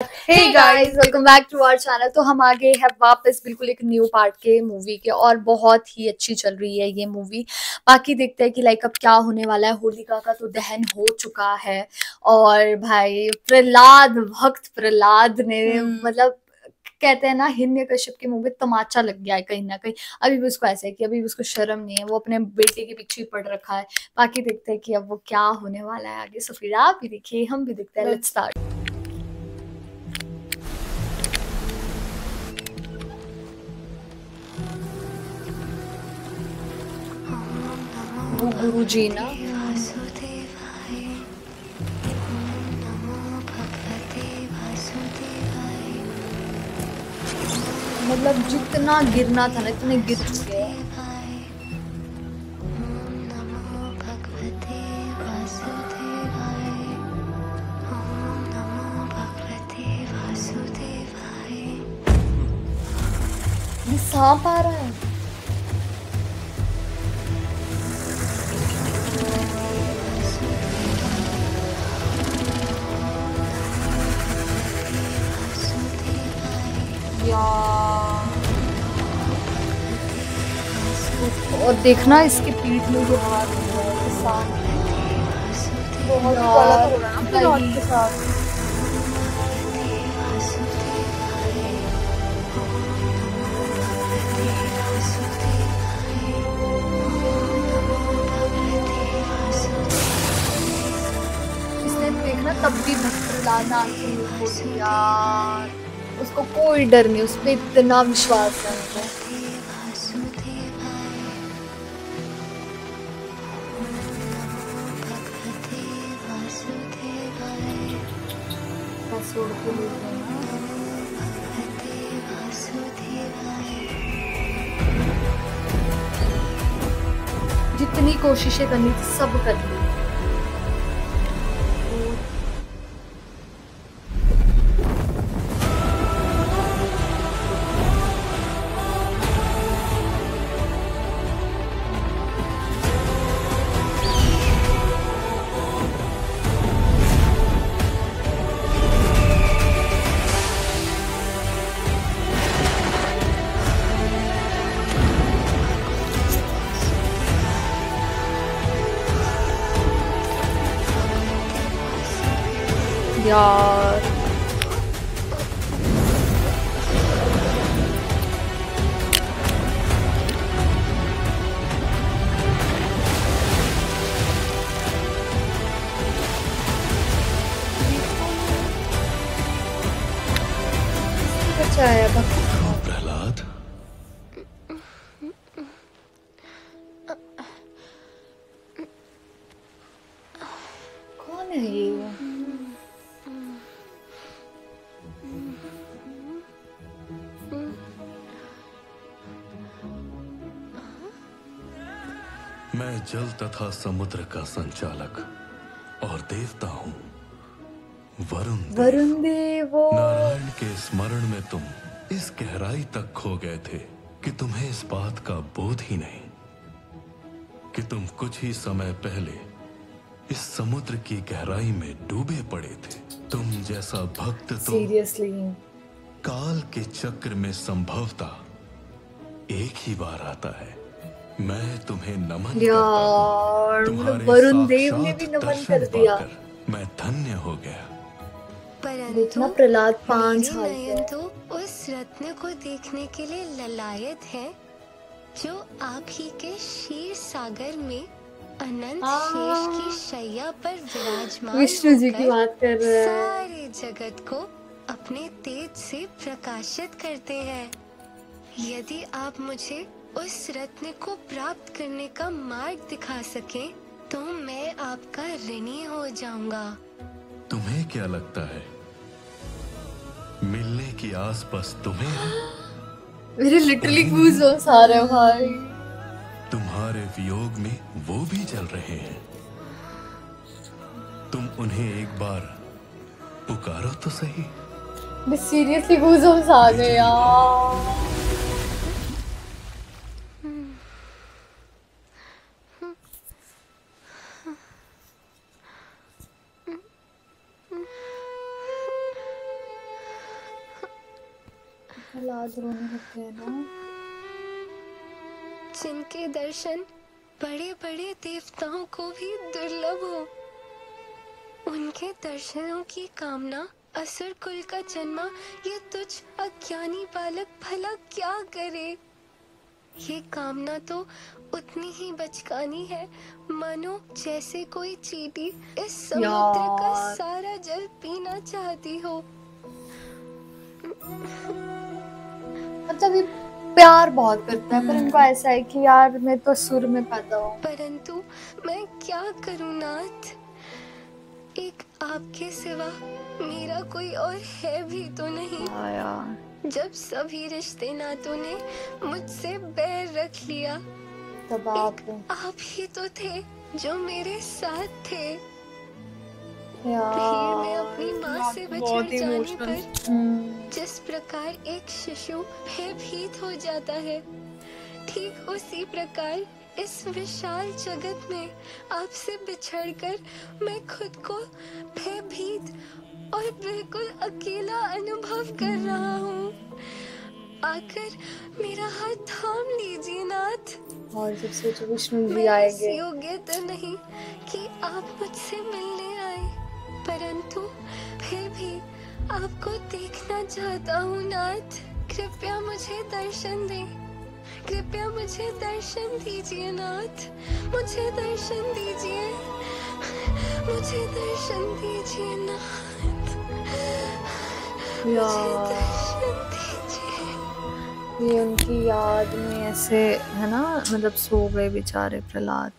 Hey guys, welcome back to our channel. तो हम आ गए हैं वापस बिल्कुल एक न्यू पार्ट के मूवी के, और बहुत ही अच्छी चल रही है ये मूवी। बाकी देखते हैं कि लाइक अब क्या होने वाला है। होलिका का तो दहन हो चुका है, और भाई प्रहलाद, भक्त प्रहलाद ने मतलब कहते हैं ना, हिरण्यकश्यप के मुंह में तमाचा लग गया है कहीं ना कहीं। अभी भी उसको ऐसा है कि अभी भी उसको शर्म नहीं है, वो अपने बेटे के पीछे ही पड़ रखा है। बाकी देखते हैं कि अब वो क्या होने वाला है आगे। सो फिर आप भी देखिए, हम भी देखते हैं। Let's start. वो गुरुजी ना, मतलब जितना गिरना था ना, इतने गिर चुके हैं। ये सांप आ रहा है। यार, और देखना इसके पीठ में जो हाथ है, ये सांप बहुत काला तो हो रहा है ना प्लॉट के साथ। इसने देखना तब भी भक्त लाना यार, उसको कोई डर नहीं, उस पर इतना विश्वास है उनको। छोड़ के जितनी कोशिशें करनी थी सब कर ली। यार, बचाया प्रहलाद। कौन है ये? मैं जल तथा समुद्र का संचालक और देवता हूँ, वरुण देव। नारायण के स्मरण में तुम इस गहराई तक खो गए थे कि तुम्हें इस बात का बोध ही नहीं कि तुम कुछ ही समय पहले इस समुद्र की गहराई में डूबे पड़े थे। तुम जैसा भक्त तो सीरियसली काल के चक्र में संभवता एक ही बार आता है। मैं तुम्हें नमन करता हूं। तुम्हारे वरुण देव ने भी साक्षात नमन दर्शन कर दिया। पाकर मैं धन्य हो गया। देखना प्रहलाद 5 साल नयन तो उस रत्न को देखने के लिए ललायत है जो आप ही के क्षीर सागर में अनंत शेष की शैया पर विराजमान विष्णु जी की बात कर रहे हैं। सारे जगत को अपने तेज से प्रकाशित करते हैं। यदि आप मुझे उस रत्न को प्राप्त करने का मार्ग दिखा सकें, तो मैं आपका ऋणी हो जाऊंगा। तुम्हें क्या लगता है मिलने की आस बस तुम्हें है? मेरे लिटरली गूज़बम्स आ रहे हैं भाई। तुम्हारे वियोग में वो भी जल रहे हैं। तुम उन्हें एक बार पुकारो तो सही। सीरियसली गूज़बम्स आ गए यार। प्रहलाद रोने लगते हैं ना। जिनके दर्शन बड़े बड़े देवताओं को भी दुर्लभ हो, उनके दर्शनों की कामना असुर कुल का जन्मा ये तुझ अज्ञानी बालक भला क्या करे। ये कामना तो उतनी ही बचकानी है मानो जैसे कोई चींटी इस समुद्र का यार। सारा जल पीना चाहती हो। मतलब ये प्यार बहुत करता है, पर इनको ऐसा है कि यार मैं तो सुर में पैदा हूँ। परंतु मैं क्या करूं नाथ, एक आपके सिवा मेरा कोई और है भी तो नहीं। हाँ यार, जब सभी रिश्ते नातों ने मुझसे बैर रख लिया, तब आप ही तो थे जो मेरे साथ थे। यार भीड़ में अपनी माँ से बहुत बिछड़ जाने इमोशनल। पर जिस प्रकार एक शिशु भयभीत हो जाता है, ठीक उसी प्रकार इस विशाल जगत में आपसे बिछड़कर मैं खुद को भयभीत और बिल्कुल अकेला अनुभव कर रहा हूँ। आकर मेरा हाथ थाम लीजिए नाथ। और जब सोचो विष्णु जी मैं इस आएंगे। योग्य तो नहीं कि आप मुझसे मिलने आए, परंतु फिर भी आपको देखना चाहता हूँ नाथ। कृपया मुझे दर्शन दें, कृपया मुझे दर्शन दीजिए नाथ। मुझे दर्शन दीजिए, मुझे दर्शन दीजिए नाथ। मुझे यार दर्शन दीजिए। ये उनकी याद में ऐसे है ना, मतलब सो गए बेचारे प्रहलाद।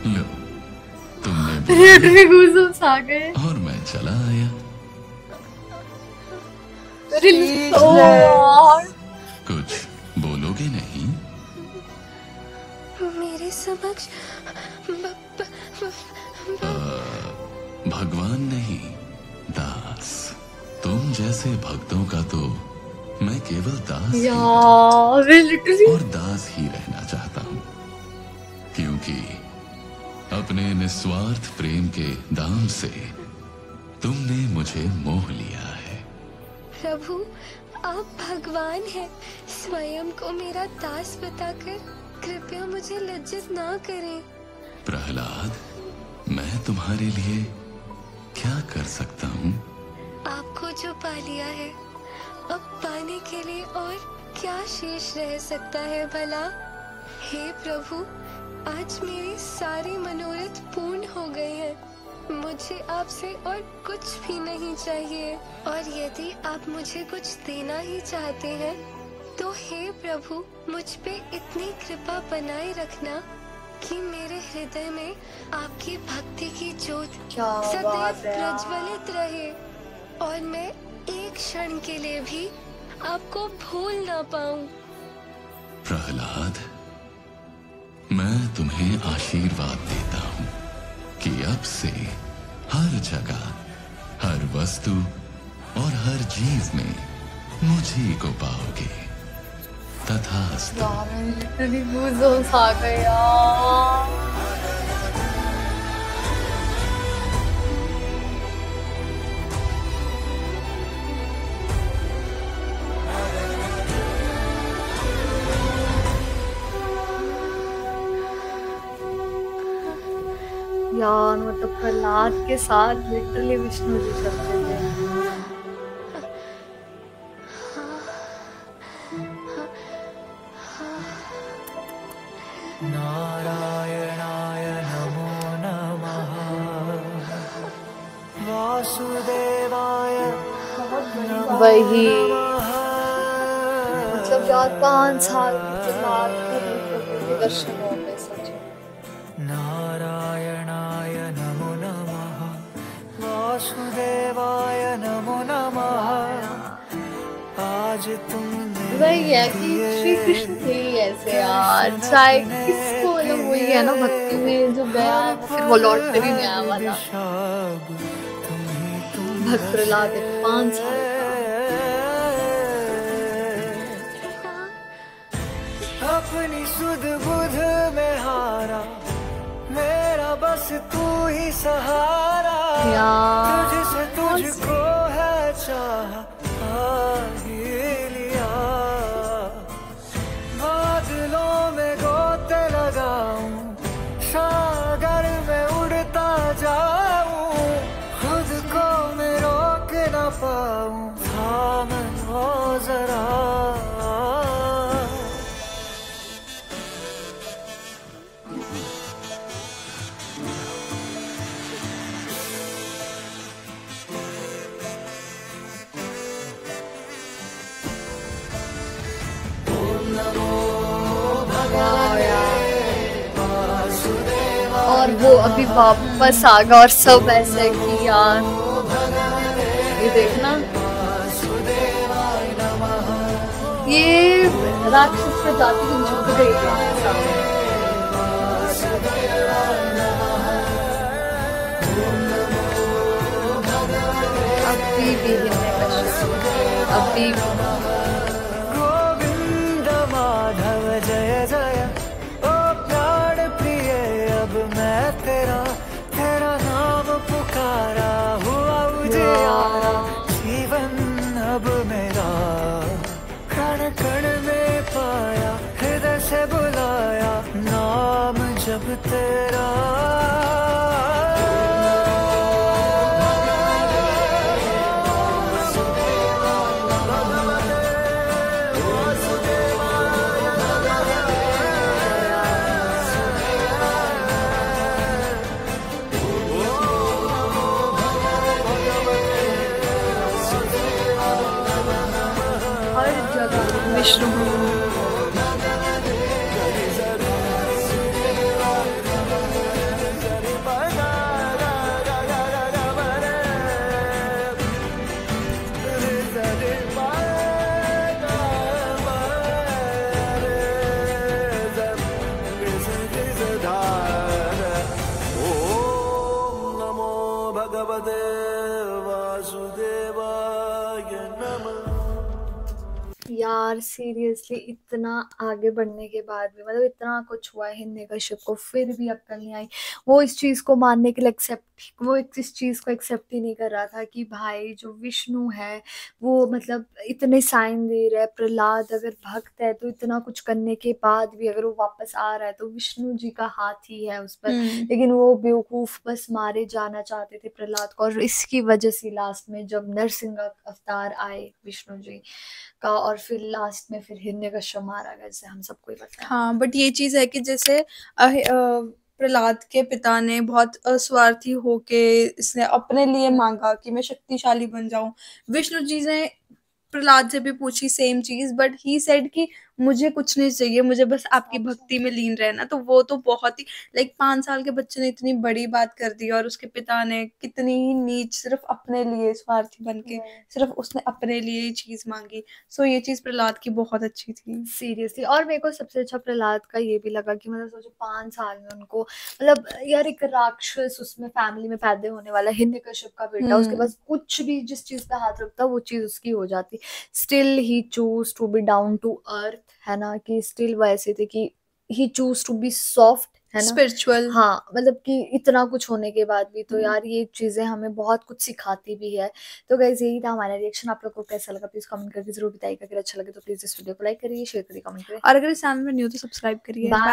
लो, तुमने लिटरली गूज़बम्स आ गए। और मैं चला आया। यार कुछ बोलोगे नहीं? मेरे समक्ष भगवान नहीं, दास। तुम जैसे भक्तों का तो मैं केवल दास ही यार लिटरली और दास ही रहना चाहता हूँ, क्योंकि अपने निस्वार्थ प्रेम के दाम से तुमने मुझे मोह लिया है। प्रभु, आप भगवान हैं। स्वयं को मेरा दास बताकर कृपया मुझे लज्जित ना करें। प्रहलाद, मैं तुम्हारे लिए क्या कर सकता हूँ? आपको जो पा लिया है, अब पाने के लिए और क्या शेष रह सकता है भला। हे प्रभु, आज मेरे सारे मनोरथ पूर्ण हो गए हैं। मुझे आपसे और कुछ भी नहीं चाहिए, और यदि आप मुझे कुछ देना ही चाहते हैं तो हे प्रभु, मुझ पे इतनी कृपा बनाए रखना कि मेरे हृदय में आपकी भक्ति की ज्योत क्या सदैव बात है यार। प्रज्वलित रहे, और मैं एक क्षण के लिए भी आपको भूल ना पाऊं। प्रहलाद, मैं तुम्हें आशीर्वाद देता हूँ कि अब से हर जगह, हर वस्तु और हर जीव में मुझे को पाओगे। तथास्तु। यार लिटरली गूज़बम्स आ गए यार। यार मतलब प्रहलाद के साथ लिटरली विष्णु जी चलते थे। नारायणाय नमो नमः। वासुदेवाय वही मतलब यार 5 साल के बाद के दर्शन हो गए सच में। नारायणाय नमो नमः। वासुदेवाय नमो नमः। आज तुमने वही है कि श्री कृष्ण थे ही ऐसे यार, चाहे किसको मतलब वही है ना, भक्ति में जो गया फिर वो लौट कर ही नहीं आया वाला। भक्त प्रहलाद 5 साल का। अपनी सुध बुध में हारा मैं बस तू ही सहारा, यार तुझसे तुझको है चाह ही लिया। बादलों में गोते लगाऊं, सागर में उड़ता जाऊं, खुद को मैं रोक न पाऊं, थाम लो जरा। वाह यार, और वो अभी वापस आ गया और सब ऐसे कि यार ये देखना, ये राक्षस प्रजाति की झुक गई थी उनके सामने। अभी भी हिरण्यकश्यप, अभी भी। गोविंद माधव जय जय, ओ प्राण प्रिय अब मैं तेरा, तेरा नाम पुकारा, हुआ उजियारा जीवन अब मेरा। कण कण में पाया, हृदय से बुलाया, नाम जब तेरा। हर जगह विष्णु। ओम नमो भगवते वासुदेवाय नमः। यार सीरियसली इतना आगे बढ़ने के बाद भी, मतलब इतना कुछ हुआ है हिरण्यकश्यप को, फिर भी अक्ल नहीं आई। वो इस चीज को मानने के लिए इस चीज को एक्सेप्ट ही नहीं कर रहा था कि भाई जो विष्णु है वो मतलब इतने साइन दे रहा है, प्रहलाद अगर भक्त है तो इतना कुछ करने के बाद भी अगर वो वापस आ रहा है तो विष्णु जी का हाथ ही है उस पर। लेकिन वो बेवकूफ बस मारे जाना चाहते थे प्रहलाद को, और इसकी वजह से लास्ट में जब नरसिंह अवतार आए विष्णु जी का, और फिर लास्ट में फिर हिरण्यकश्यप मारा गया, जैसे हम सबको ही पता है। हाँ, बट ये चीज है कि जैसे प्रहलाद के पिता ने बहुत स्वार्थी होके इसने अपने लिए मांगा कि मैं शक्तिशाली बन जाऊं। विष्णु जी ने प्रहलाद से भी पूछी सेम चीज, बट ही सेड कि मुझे कुछ नहीं चाहिए, मुझे बस आपकी भक्ति में लीन रहना। तो वो तो बहुत ही 5 साल के बच्चे ने इतनी बड़ी बात कर दी, और उसके पिता ने कितनी ही नीच, सिर्फ अपने लिए स्वार्थी बन के सिर्फ उसने अपने लिए ही चीज मांगी। सो ये चीज प्रहलाद की बहुत अच्छी थी सीरियसली। और मेरे को सबसे अच्छा प्रहलाद का ये भी लगा कि मतलब सोचो 5 साल में उनको, मतलब यार एक राक्षस उसमें फैमिली में पैदा होने वाला, हिरण्यकश्यप का बेटा, उसके पास कुछ भी जिस चीज पे हाथ रखता वो चीज उसकी हो जाती। Still he choose to be down to earth, है ना, कि स्टिल वो ऐसे थे कि he choose to be soft, है ना, स्पिरिचुअल। हाँ, मतलब कि इतना कुछ होने के बाद भी। तो यार ये चीजें हमें बहुत कुछ सिखाती भी है। तो गाइस यही था हमारा रिएक्शन। आप लोगों को कैसा लगा प्लीज कमेंट करके जरूर बताइएगा। अगर अच्छा लगे तो प्लीज इस वीडियो को लाइक करिए, शेयर करिए, कमेंट करिए, और अगर इस चैनल में न्यू तो सब्सक्राइब करिए। बाय।